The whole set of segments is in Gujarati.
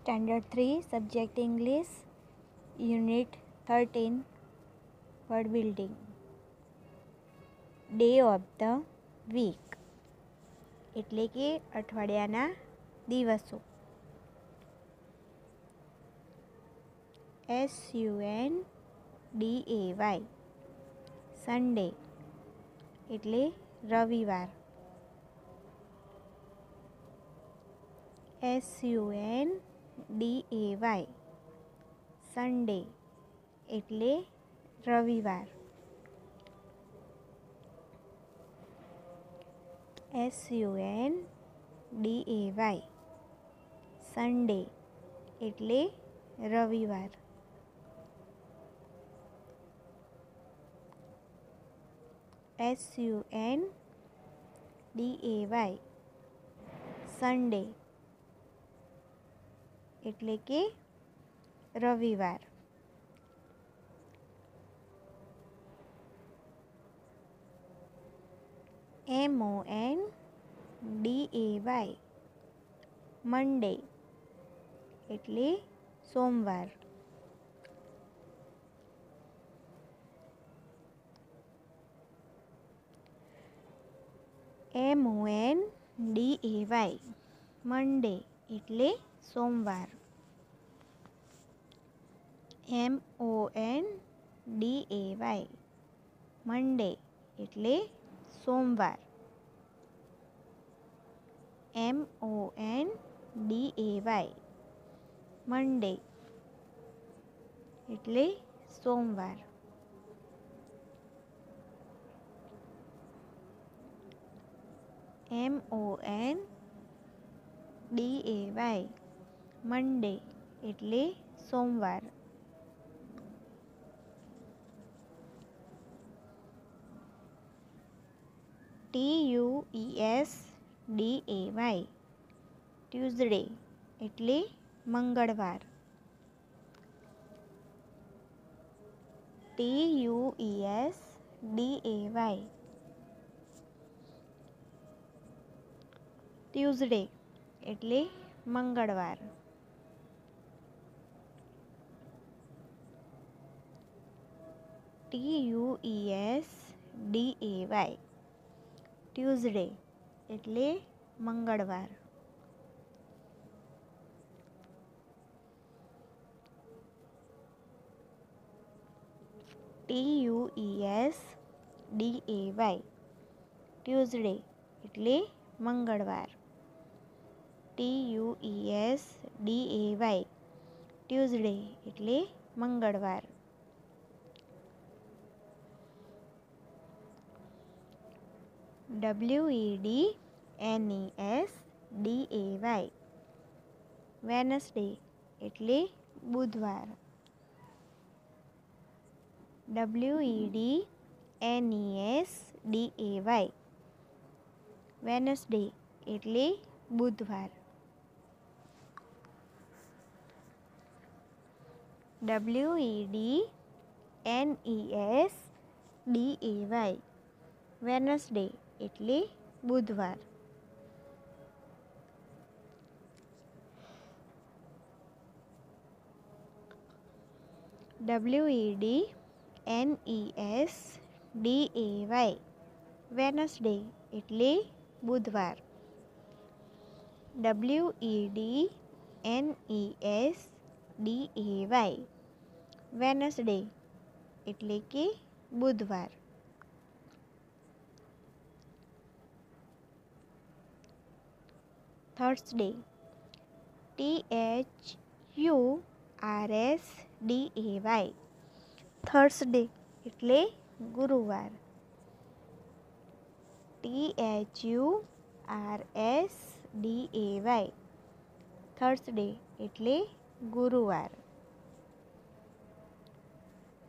Standard 3 Subject English Unit 13 Word Building. Day of the week એટલે કે અઠવાડિયાના દિવસો. SUNDAY સન્ડે એટલે રવિવાર. SUNDAY સન્ડે એટલે રવિવાર. SUNDAY સન્ડે એટલે રવિવાર. SUNDAY સન્ડે એટલે કે રવિવાર. MONDAY મંડે એટલે સોમવાર. MONDAY મંડે એટલે સોમવાર. MONDAY મંડે એટલે સોમવાર. MONDAY મંડે એટલે સોમવાર. MONDAY મંડે એટલે સોમવાર. TUESDAY ટ્યુઝડે એટલે મંગળવાર. TUESDAY ટ્યુઝડે એટલે મંગળવાર. TUESDAY ટ્યુઝડે એટલે મંગળવાર. TUESDAY ટ્યુઝડે એટલે મંગળવાર. TUESDAY ટ્યુઝડે એટલે મંગળવાર. WEDNESDAY વેનસડે એટલે બુધવાર. WEDNESDAY વેનસડે એટલે બુધવાર. WEDNESDAY વેનસડે એટલે બુધવાર. WEDNESDAY વેનસડે એટલે બુધવાર. WEDNESDAY વેનસડે એટલે કે બુધવાર. થર્સડે THURSDAY થર્સડે એટલે ગુરુવાર. THURSDAY થર્સડે એટલે ગુરુવાર.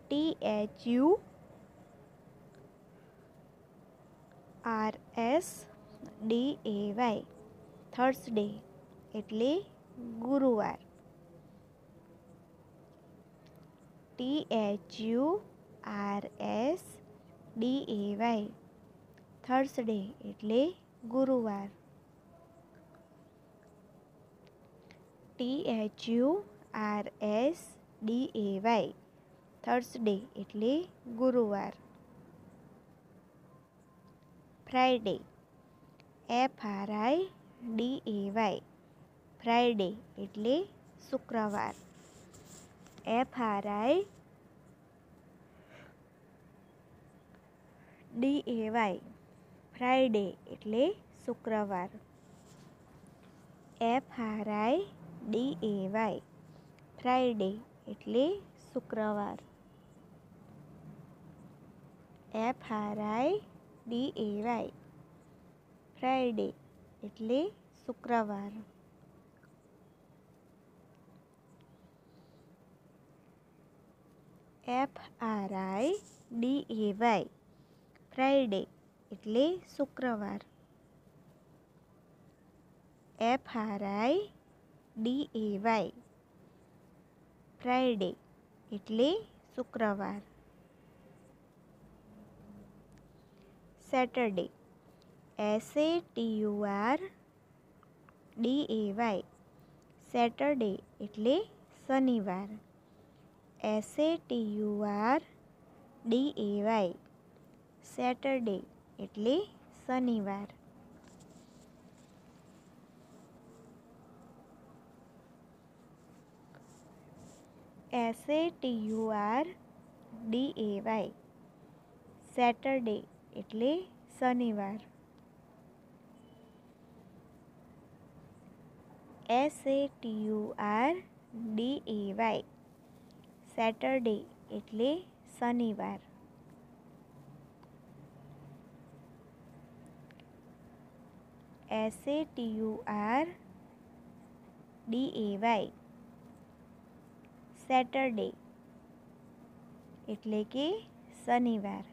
THURSDAY થર્સડે એટલે ગુરુવાર. THURSDAY થર્સડે એટલે ગુરુવાર. THURSDAY થર્સડે એટલે ગુરુવાર. ફ્રાઈડે FRIDAY ફ્રાઈડે એટલે શુક્રવાર. FRIDAY ફ્રાઈડે એટલે શુક્રવાર. FRIDAY ફ્રાઈડે એટલે શુક્રવાર. FRIDAY ફ્રાઈડે એટલે શુક્રવાર. FRIDAY ફ્રાઈડે એટલે શુક્રવાર. FRIDAY ફ્રાઈડે એટલે શુક્રવાર. સેટરડે SATURDAY સેટરડે એટલે શનિવાર. SATURDAY સેટરડે એટલે શનિવાર. SATURDAY સેટરડે એટલે શનિવાર. SATURDAY સેટરડે એટલે શનિવાર. SATURDAY સેટરડે એટલે કે શનિવાર.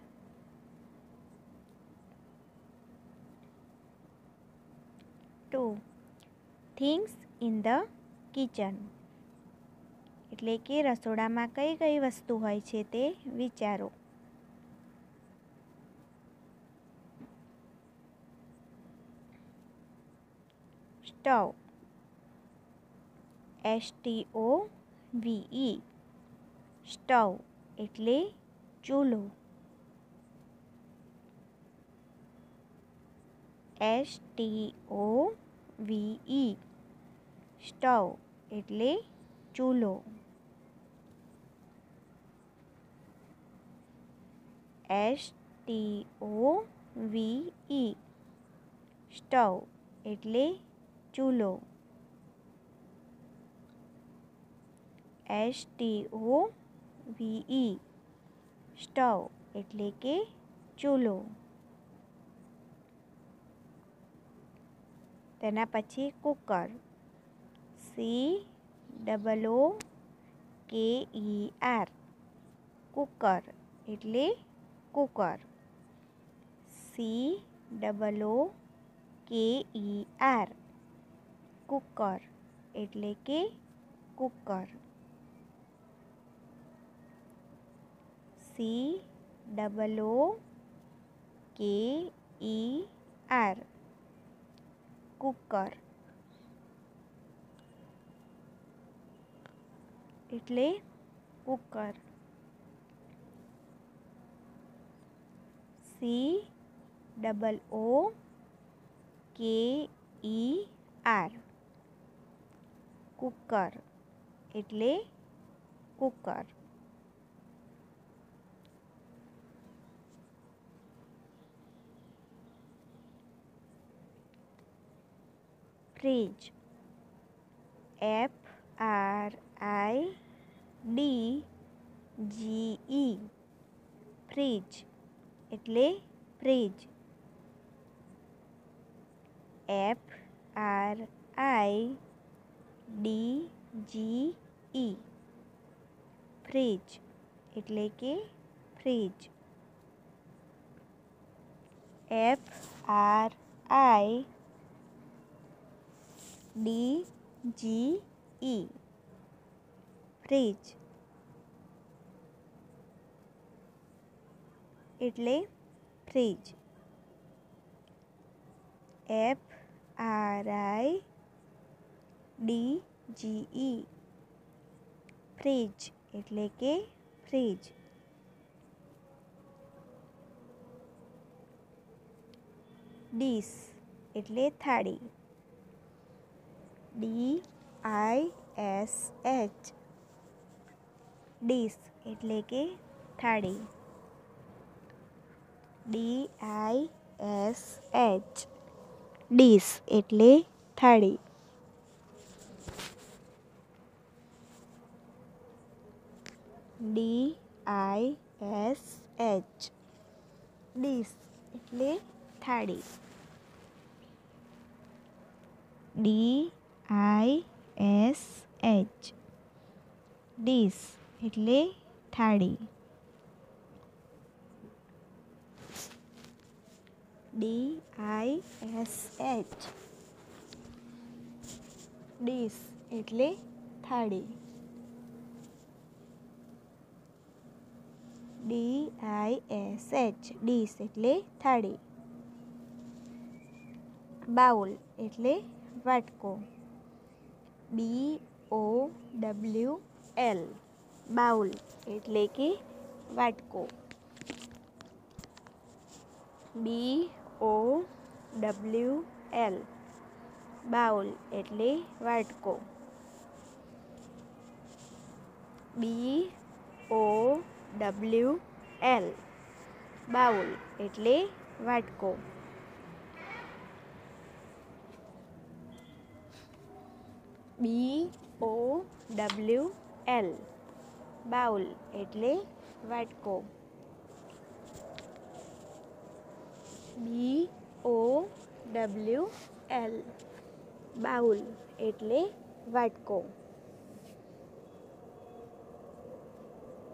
Two things in the kitchen એટલે કે રસોડામાં કઈ કઈ વસ્તુ હોય છે તે વિચારો. સ્ટવ STOVE સ્ટવ એટલે ચૂલો. STOVE સ્ટવ એટલે ચૂલો. STOVE સ્ટવ એટલે ચૂલો. STOVE સ્ટવ એટલે કે ચૂલો. તેના પછી કુકર COOKER કુકર એટલે કુકર. COOKER કુકર એટલે કે કુકર. COOKER કુકર એટલે કુકર. COOKER કુકર એટલે કુકર. ફ્રીજ FRIDGE ફ્રીજ એટલે ફ્રીજ. FRIDGE ફ્રીજ એટલે કે ફ્રીજ. FRIDGE ફ્રીજ એટલે ફ્રીજ. FRIDGE GE ફ્રીજ એટલે કે ફ્રીજ. ડીશ એટલે થાળી. DISH ડીશ એટલે કે થાળી. DISH ડીશ એટલે થાળી. DISH ડીશ એટલે થાળી. DISH ડીશ એટલે થાળી. DISH ડીશ એટલે થાળી. DISH ડીશ એટલે થાળી. બાઉલ એટલે વાટકો. BOWL બાઉલ એટલે કે વાટકો. BOWL બાઉલ એટલે વાટકો. BOWL બાઉલ એટલે વાટકો. BOWL બાઉલ એટલે વાટકો. BOWL બાઉલ એટલે વાટકો.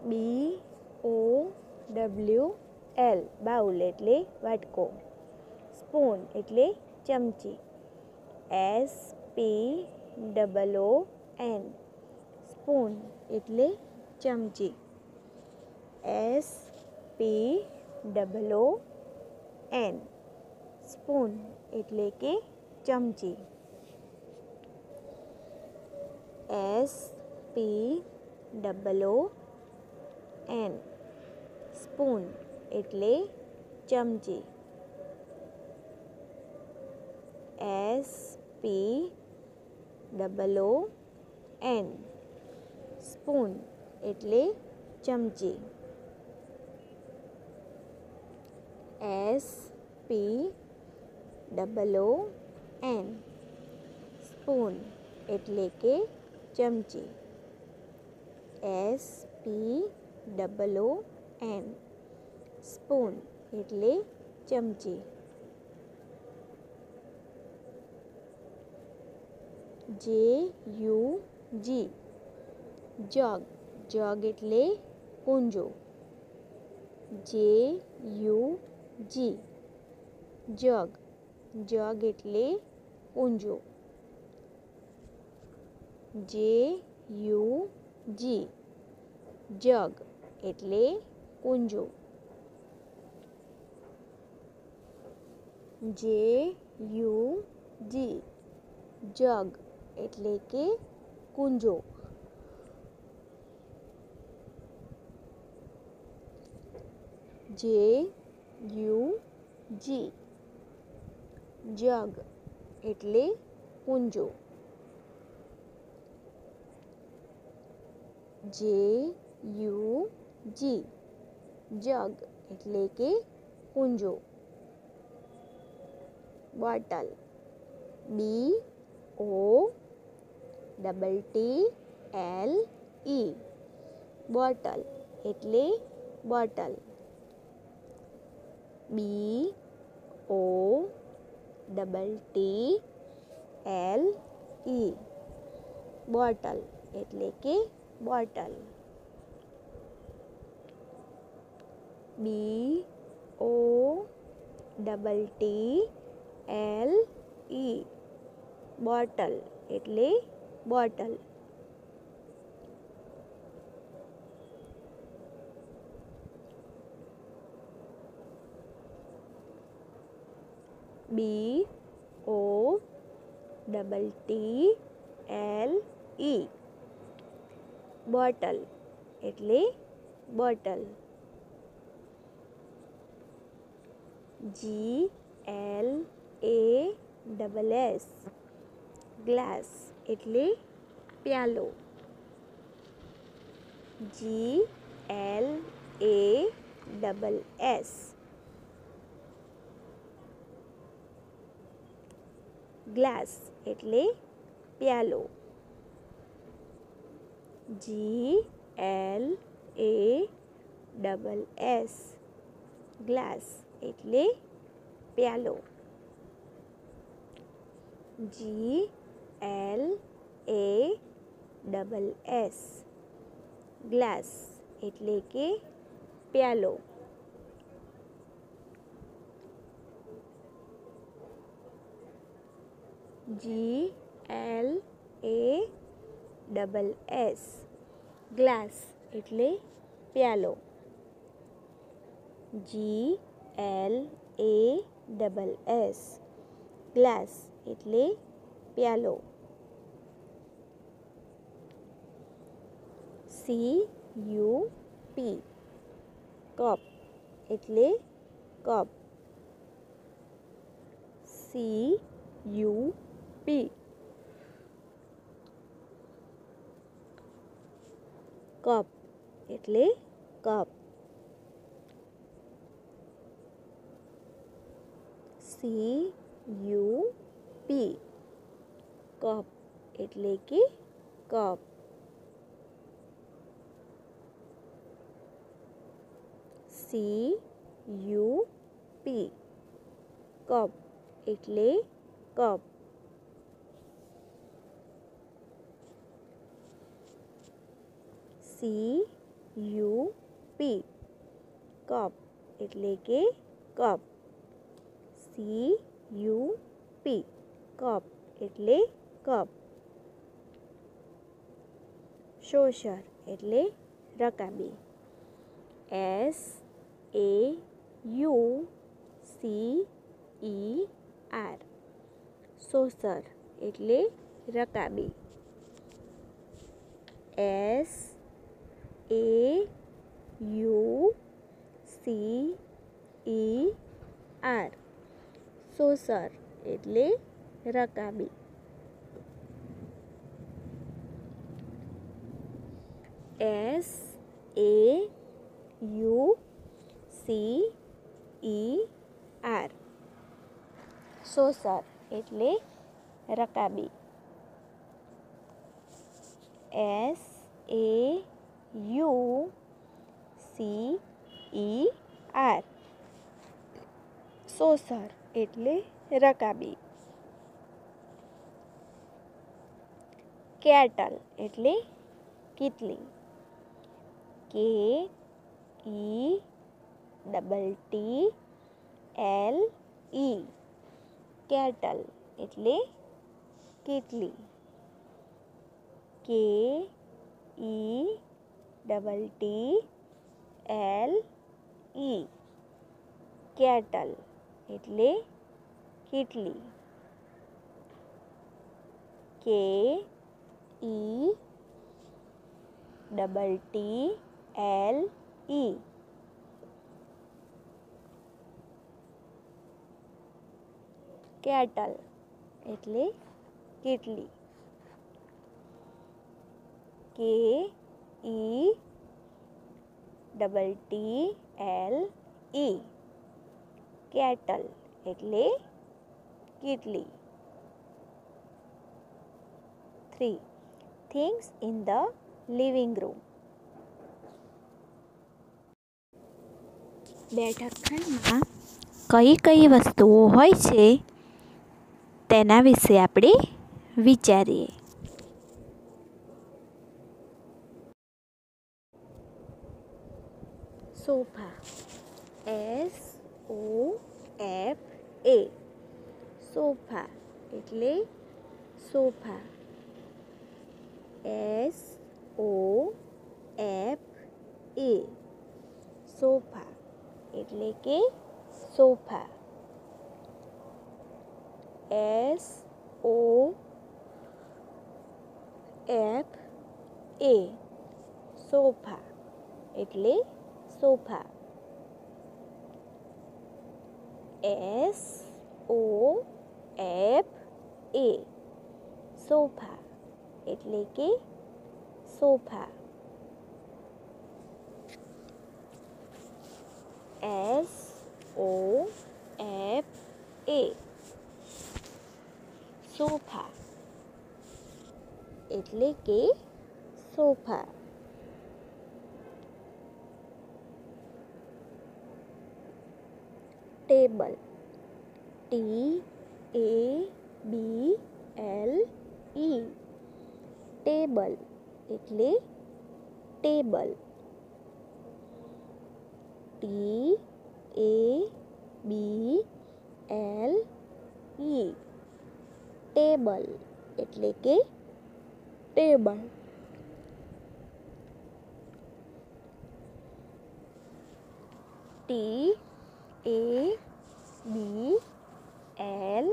BOWL બાઉલ એટલે વાટકો. સ્પૂન એટલે ચમચી. SPOON સ્પૂન એટલે ચમચી. SPOON સ્પૂન એટલે કે ચમચી. SPOON સ્પૂન એટલે ચમચી. SPOON સ્પૂન એટલે ચમચી. SPOON સ્પૂન એટલે કે ચમચી. SPOON સ્પૂન એટલે ચમચી. JUG જગ જગ એટલે કુંજો. JUG જગ જગ એટલે કુંજો. JUG જગ એટલે કુંજો. JUG જગ એટલે કે કુંજો. JUG જગ એટલે કુંજો. JUG જગ એટલે કે કુંજો. બોટલ. BOTTLE બોટલ એટલે બોટલ. BOTTLE બોટલ એટલે કે બોટલ. BOTTLE બોટલ એટલે બોટલ. BOTTLE ઈ. બોટલ એટલે બોટલ. GLASS ગ્લાસ એટલે પ્યાલો. GLASS ગ્લાસ એટલે પ્યાલો. GLASS ગ્લાસ એટલે પ્યાલો. GLASS ગ્લાસ એટલે કે પ્યાલો. GLASS ગ્લાસ એટલે પ્યાલો. GLASS ગ્લાસ એટલે પ્યાલો. CUP કપ એટલે કપ. CUP કપ એટલે કપ. CUP કપ એટલે કે કપ. CUP કપ એટલે કપ. CUP કપ એટલે કે કપ. CUP કપ એટલે કપ. સોસર એટલે રકાબી. SAUCER સોસર એટલે રકાબી. SAUCER સોસર એટલે રકાબી. SAUCER સોસર એટલે રકાબી. SAUCER સોસર એટલે રકાબી. કેટલ એટલે કીટલી. KETTLE કેટલ એટલે કીટલી. KETTLE કેટલ એટલે કીટલી. KETTLE કેટલ એટલે કીટલી. KETTLE કેટલ એટલે કીટલી. 3. Things in the living room. બેઠક ખંડમાં કઈ કઈ વસ્તુઓ હોય છે તેના વિશે આપણે વિચારીએ. સોફા SOFA સોફા એટલે સોફા. SOFA સોફા એટલે કે sofa. SOFA F A sofa એટલે sofa. S O F A sofa એટલે કે sofa. S O F A sofa એટલે કે સોફા. ટેબલ ટી એ બી એલ ઈ ટેબલ એટલે ટેબલ. ટી એ બી એલ ઈ ટેબલ એટલે કે ટેબલ. ટી એ બી એલ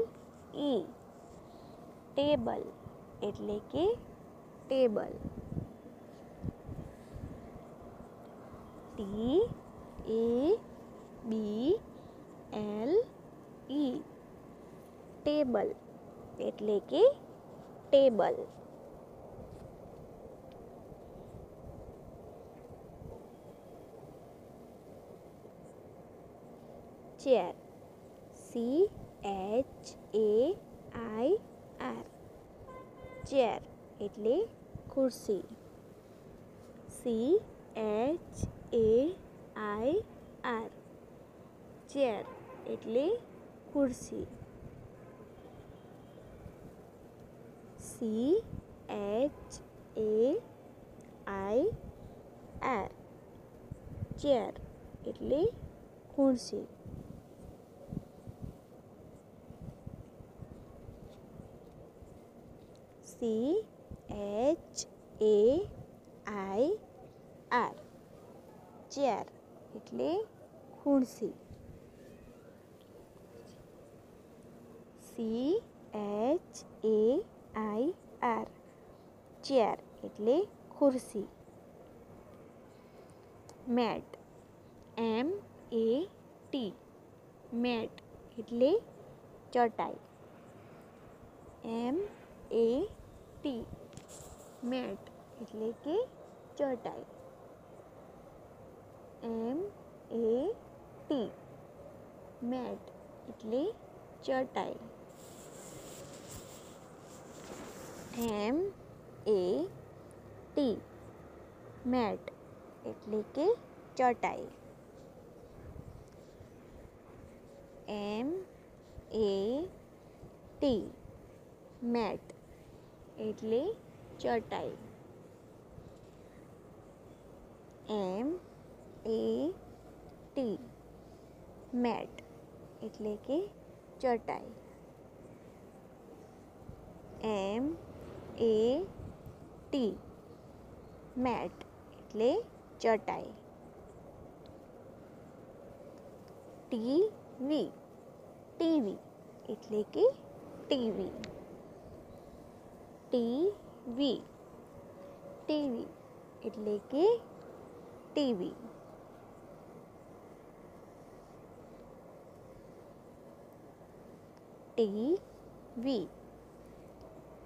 ઈ ટેબલ એટલે કે ટેબલ. ટી એ બી એલ ઈ ટેબલ એટલે કે ટેબલ. ચેર CHAIR ચેર એટલે ખુરશી. CHAIR ચેર એટલે ખુરશી. CHAIR ચેર એટલે ખુરશી. CHAIR ચેર એટલે ખુરશી. CHAIR ચેર એટલે ખુરશી. મેટ MAT મેટ એટલે ચટાઈ. MAT મેટ એટલે કે ચટાઈ. MAT મેટ એટલે ચટાઈ. MAT મેટ એટલે કે ચટાઈ. MAT મેટ એટલે ચટાઈ. MAT મેટ એટલે કે ચટાઈ. MAT મેટ એટલે ચટાઈ. ટીવી એટલે કે ટીવી. ટીવી એટલે કે ટીવી.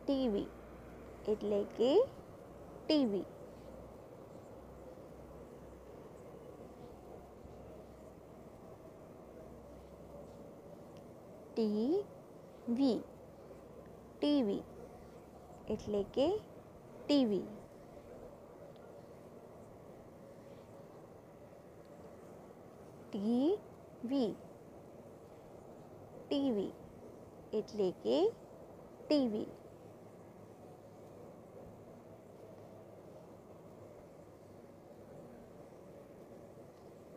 ટીવી એટલે કે ટીવી. ટીવી એટલે કે ટીવી. ટીવી એટલે કે ટીવી.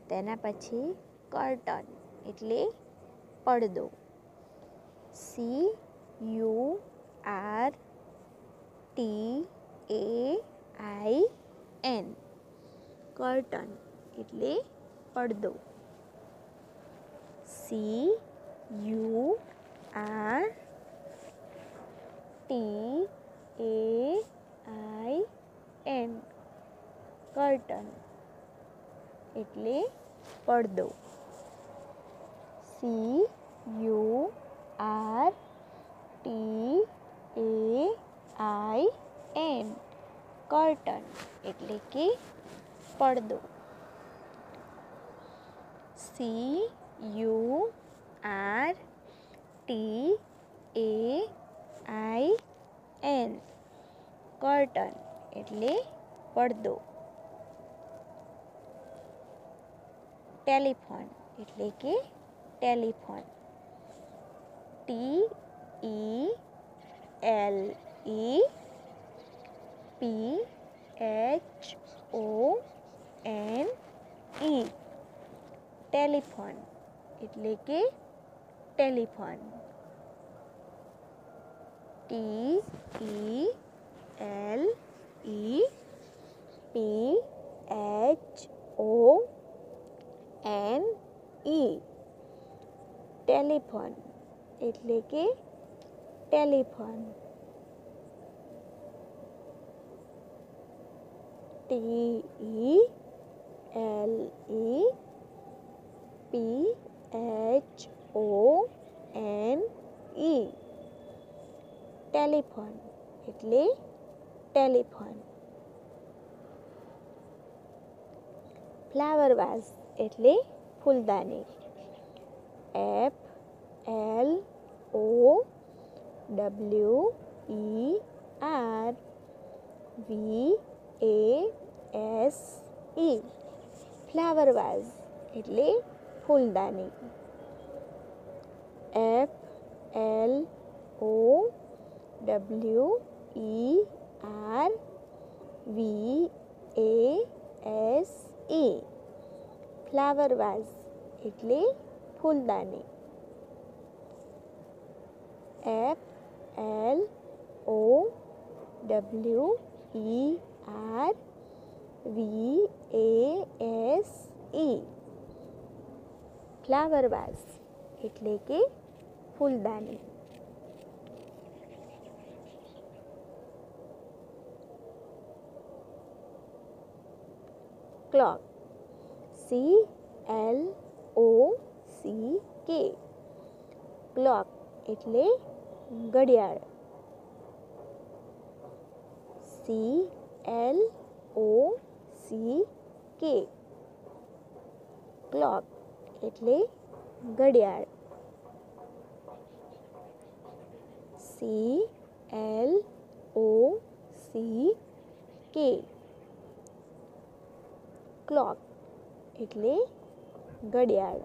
તેના પછી કર્ટન એટલે પડદો. CURTAIN કર્ટન એટલે પડદો. CURTAIN કર્ટન એટલે પડદો. CURTAIN કર્ટન એટલે કે પડદો. CURTAIN કર્ટન એટલે પડદો. ટેલિફોન એટલે કે ટેલિફોન. TELEPHONE ટેલિફોન એટલે કે ટેલિફોન. TELEPHONE ટેલિફોન એટલે કે ટેલિફોન. TELEPHONE ટેલિફોન એટલે ટેલિફોન. ફ્લાવર વાઝ એટલે ફૂલદાની. FLOWERVASE ફ્લાવર વાઝ એટલે ફૂલદાની. FLOWERVASE ફ્લાવર વાઝ એટલે ફૂલદાની. FLOWERVASE ફ્લાવર વાઝ એટલે કે ફૂલદાની. ક્લોક CLOCK ક્લોક એટલે ઘડિયાળ. CLOCK ક્લોક એટલે ઘડિયાળ. CLOCK ક્લોક એટલે ઘડિયાળ.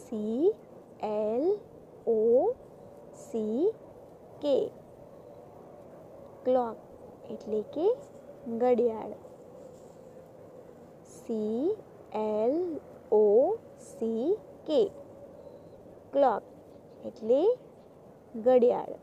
CLOCK ક્લોક એટલે કે ઘડિયાળ. CLOCK ક્લોક એટલે ઘડિયાળ.